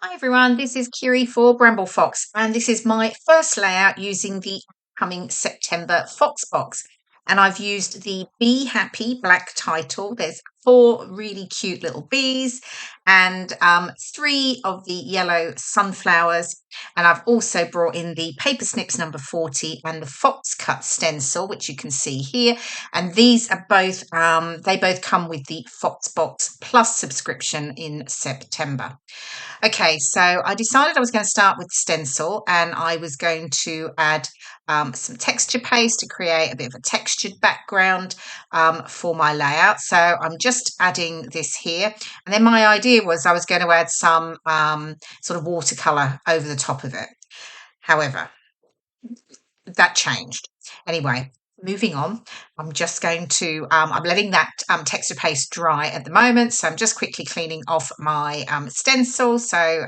Hi everyone, this is Kirei for Bramble Fox, and this is my first layout using the upcoming September Fox box. And I've used the Be Happy black title. There's 4 really cute little bees and 3 of the yellow sunflowers. And I've also brought in the Paper Snips number 40 and the Fox cut stencil, which you can see here. And these are both, they both come with the Fox box plus subscription in September. Okay, so I decided I was going to start with stencil and I was going to add some texture paste to create a bit of a textured background for my layout. So I'm just adding this here. And then my idea was I was going to add some sort of watercolour over the top of it. However, that changed. Anyway, moving on, I'm just going to, I'm letting that texture paste dry at the moment. So I'm just quickly cleaning off my stencil so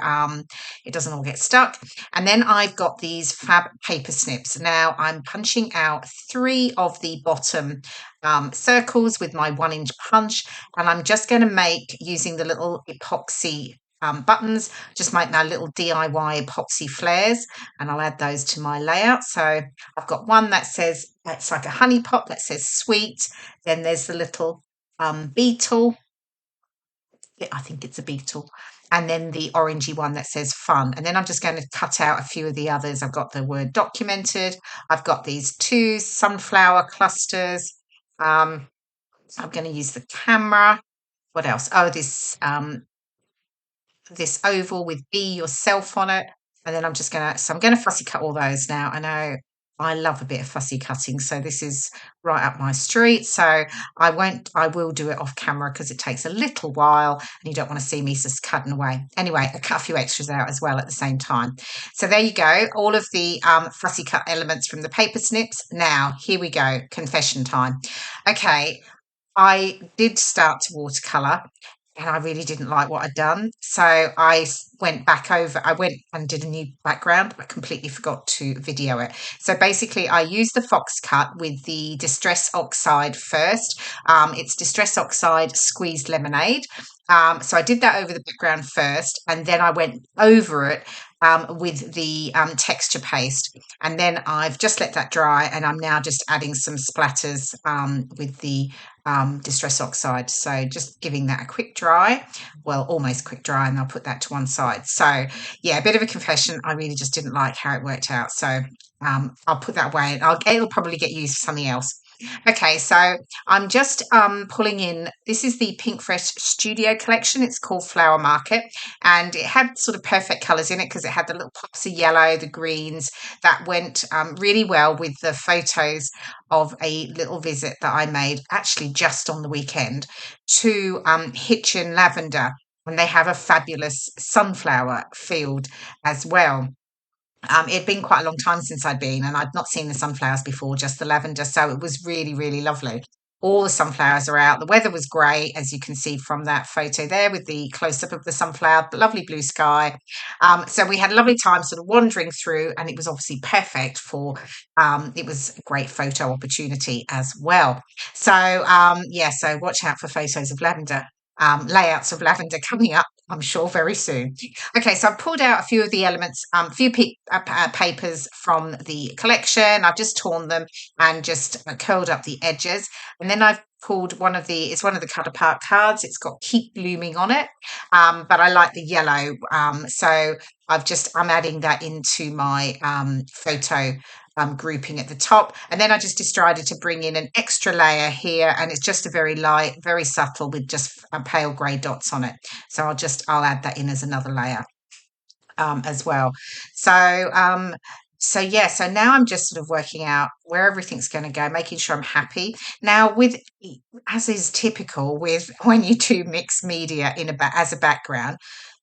it doesn't all get stuck. And then I've got these fab paper snips. Now I'm punching out 3 of the bottom circles with my 1-inch punch. And I'm just going to make, using the little epoxy buttons, just make my little DIY epoxy flairs, and I'll add those to my layout. So I've got one that says, it's like a honey pot that says sweet. Then there's the little beetle. Yeah, I think it's a beetle. And then the orangey one that says fun. And then I'm just going to cut out a few of the others. I've got the word documented. I've got these 2 sunflower clusters. I'm going to use the camera. What else? Oh, this oval with be yourself on it. And then I'm going to fussy cut all those now. I know I love a bit of fussy cutting, so this is right up my street. So I will do it off camera because it takes a little while and you don't want to see me just cutting away. Anyway, I cut a few extras out as well at the same time. So there you go, all of the fussy cut elements from the paper snips. Now, here we go, confession time. Okay, I did start to watercolour and I really didn't like what I'd done. So I went and did a new background, but completely forgot to video it. So basically I used the Fox cut with the Distress Oxide first. It's Distress Oxide Squeezed Lemonade. So I did that over the background first, and then I went over it with the texture paste. And then I've just let that dry, and I'm now just adding some splatters with the Distress Oxide. So just giving that a quick dry, well, almost quick dry, and I'll put that to one side. So yeah, a bit of a confession. I really just didn't like how it worked out. So I'll put that away, and it'll probably get used for something else. Okay, so I'm just pulling in, this is the Pinkfresh Studio collection. It's called Flower Market, and it had sort of perfect colours in it because it had the little pops of yellow, the greens, that went really well with the photos of a little visit that I made actually just on the weekend to Hitchin Lavender, and they have a fabulous sunflower field as well. It had been quite a long time since I'd been, and I'd not seen the sunflowers before, just the lavender. So it was really, really lovely. All the sunflowers are out. The weather was great, as you can see from that photo there with the close up of the sunflower, the lovely blue sky. So we had a lovely time sort of wandering through, and it was obviously perfect for, it was a great photo opportunity as well. So, yeah, so watch out for photos of lavender. Layouts of lavender coming up, I'm sure, very soon. Okay, so I've pulled out a few of the elements, a few papers from the collection. I've just torn them and just curled up the edges. And then I've pulled it's one of the cut apart cards. It's got Keep Blooming on it, but I like the yellow. So I'm adding that into my photo grouping at the top, and then I just decided to bring in an extra layer here, and it's just a very light, very subtle with just pale grey dots on it. So I'll add that in as another layer as well. So yeah, so now I'm just sort of working out where everything's going to go, making sure I'm happy. Now, as is typical with when you do mixed media as a background,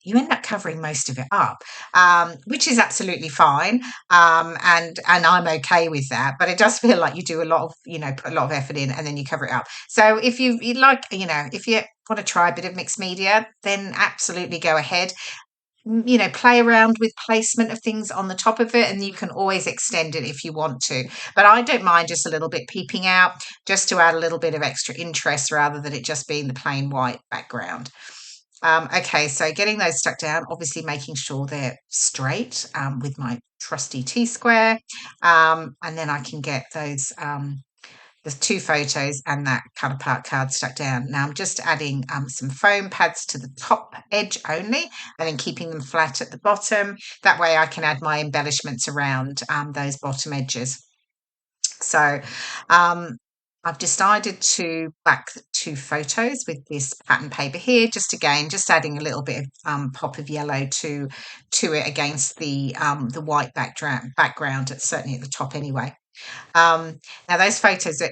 you end up covering most of it up, which is absolutely fine, and I'm okay with that. But it does feel like you do put a lot of effort in, and then you cover it up. So if you like, if you want to try a bit of mixed media, then absolutely go ahead. Play around with placement of things on the top of it, and you can always extend it if you want to. But I don't mind just a little bit peeping out, just to add a little bit of extra interest rather than it just being the plain white background. Okay, so getting those stuck down, obviously making sure they're straight with my trusty T-square. And then I can get those there's two photos and that kind of part card stuck down. Now I'm just adding some foam pads to the top edge only and then keeping them flat at the bottom. That way I can add my embellishments around those bottom edges. So I've decided to back the two photos with this pattern paper here, just adding a little bit of pop of yellow to it against the white background, certainly at the top anyway. Now those photos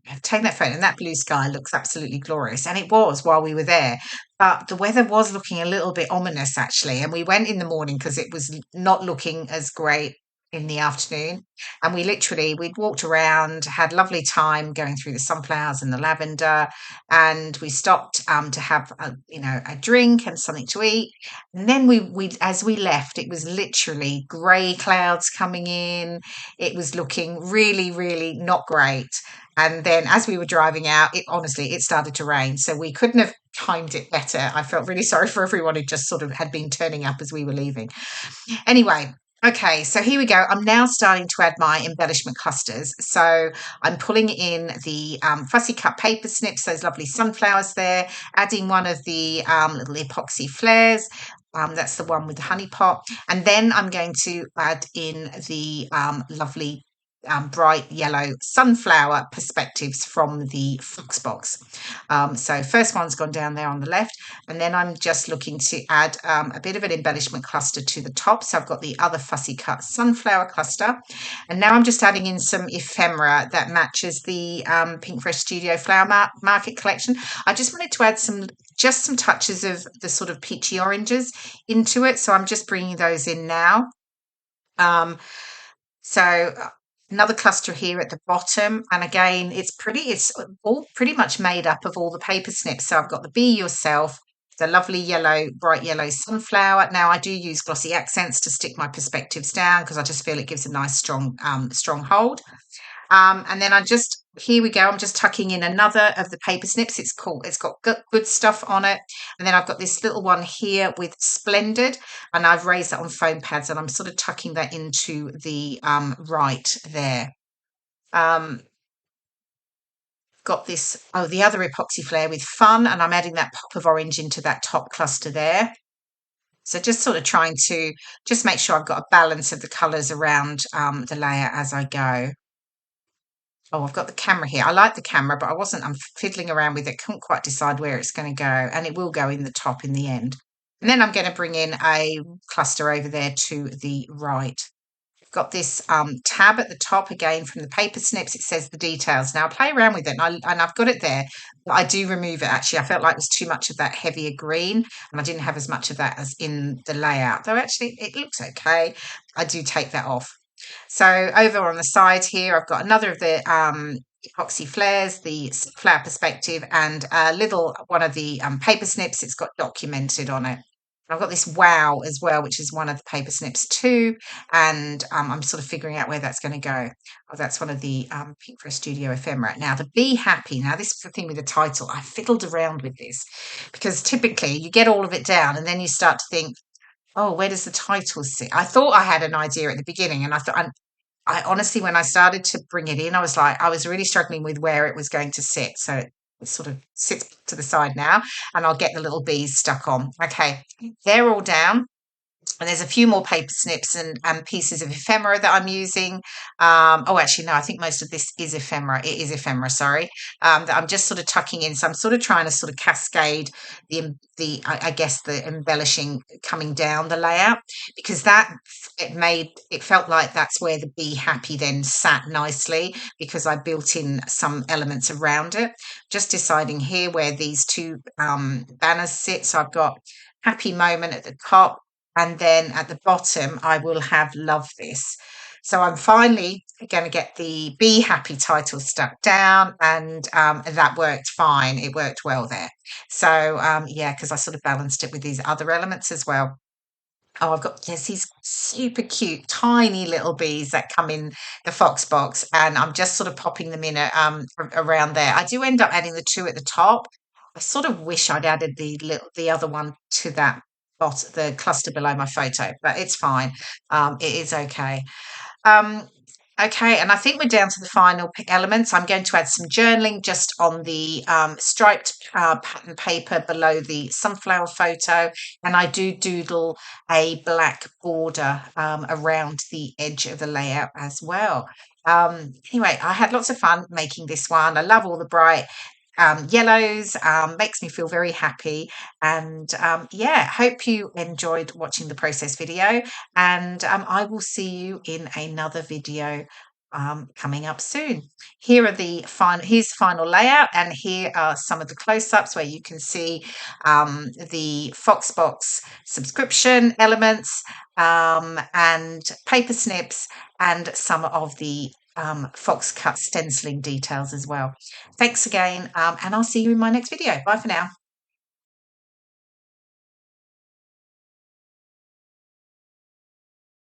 I've taken that photo and that blue sky looks absolutely glorious. And it was while we were there. But the weather was looking a little bit ominous actually. And we went in the morning because it was not looking as great in the afternoon. And we'd walked around, had lovely time going through the sunflowers and the lavender. And we stopped to have a drink and something to eat. And then we as we left, it was literally grey clouds coming in. It was looking really, really not great. And then as we were driving out, it started to rain. So we couldn't have timed it better. I felt really sorry for everyone who just sort of had been turning up as we were leaving. Anyway, okay, so here we go. I'm now starting to add my embellishment clusters. So I'm pulling in the fussy cut paper snips, those lovely sunflowers there, adding one of the little epoxy flairs. That's the one with the honey pot. And then I'm going to add in the lovely bright yellow sunflower perspectives from the Fox box. So first one's gone down there on the left, and then I'm just looking to add a bit of an embellishment cluster to the top. So I've got the other fussy cut sunflower cluster, and now I'm just adding in some ephemera that matches the Pinkfresh Studio Flower Market collection. I just wanted to add some touches of the sort of peachy oranges into it, so I'm just bringing those in now. So another cluster here at the bottom, and again it's all pretty much made up of all the paper snips. So I've got the Be Yourself, the lovely bright yellow sunflower. Now I do use glossy accents to stick my perspectives down because I just feel it gives a nice strong hold. And then here we go. I'm just tucking in another of the paper snips. It's cool. It's got good stuff on it. And then I've got this little one here with Splendid, and I've raised that on foam pads, and I'm sort of tucking that into the right there. Got this, the other epoxy flare with Fun, and I'm adding that pop of orange into that top cluster there. So just sort of trying to just make sure I've got a balance of the colours around the layer as I go. Oh, I've got the camera here. I like the camera, but I'm fiddling around with it. Couldn't quite decide where it's going to go, and it will go in the top in the end. And then I'm going to bring in a cluster over there to the right. I've got this tab at the top again from the paper snips. It says the details. Now I play around with it, and I've got it there, but I do remove it actually. I felt like it was too much of that heavier green, and I didn't have as much of that as in the layout. Though actually it looks okay. I do take that off. So over on the side here, I've got another of the epoxy flares, the flower perspective, and a little one of the paper snips. It's got documented on it. I've got this Wow as well, which is one of the paper snips too, and I'm sort of figuring out where that's going to go. Oh, that's one of the Pinkfresh Studio ephemera. Now, the Be Happy. Now, this is the thing with the title. I fiddled around with this because typically you get all of it down and then you start to think, oh, where does the title sit? I thought I had an idea at the beginning, and I honestly, when I started to bring it in, I was really struggling with where it was going to sit. So it sort of sits to the side now, and I'll get the little bees stuck on. Okay, they're all down. And there's a few more paper snips and pieces of ephemera that I'm using. Actually, no, I think most of this is ephemera. It is ephemera, sorry, that I'm just sort of tucking in. So I'm sort of trying to sort of cascade I guess, the embellishing coming down the layout, because it felt like that's where the Be Happy then sat nicely, because I built in some elements around it. Just deciding here where these two banners sit. So I've got Happy Moment at the top, and then at the bottom, I will have Love This. So I'm finally going to get the Be Happy title stuck down, and that worked fine. It worked well there. So, yeah, because I sort of balanced it with these other elements as well. Oh, there's these super cute, tiny little bees that come in the Fox box, and I'm just sort of popping them in around there. I do end up adding the two at the top, I sort of wish I'd added the other one to that the cluster below my photo, but it's fine. It is okay. Um, okay, and I think we're down to the final elements. I'm going to add some journaling just on the striped pattern paper below the sunflower photo, and I do doodle a black border around the edge of the layout as well. Anyway, I had lots of fun making this one. I love all the bright yellows, makes me feel very happy. And yeah, hope you enjoyed watching the process video. And I will see you in another video coming up soon. Here are here's the final layout, and here are some of the close-ups where you can see the Foxbox subscription elements and paper snips and some of the Fox cut stenciling details as well. Thanks again, and I'll see you in my next video. Bye for now.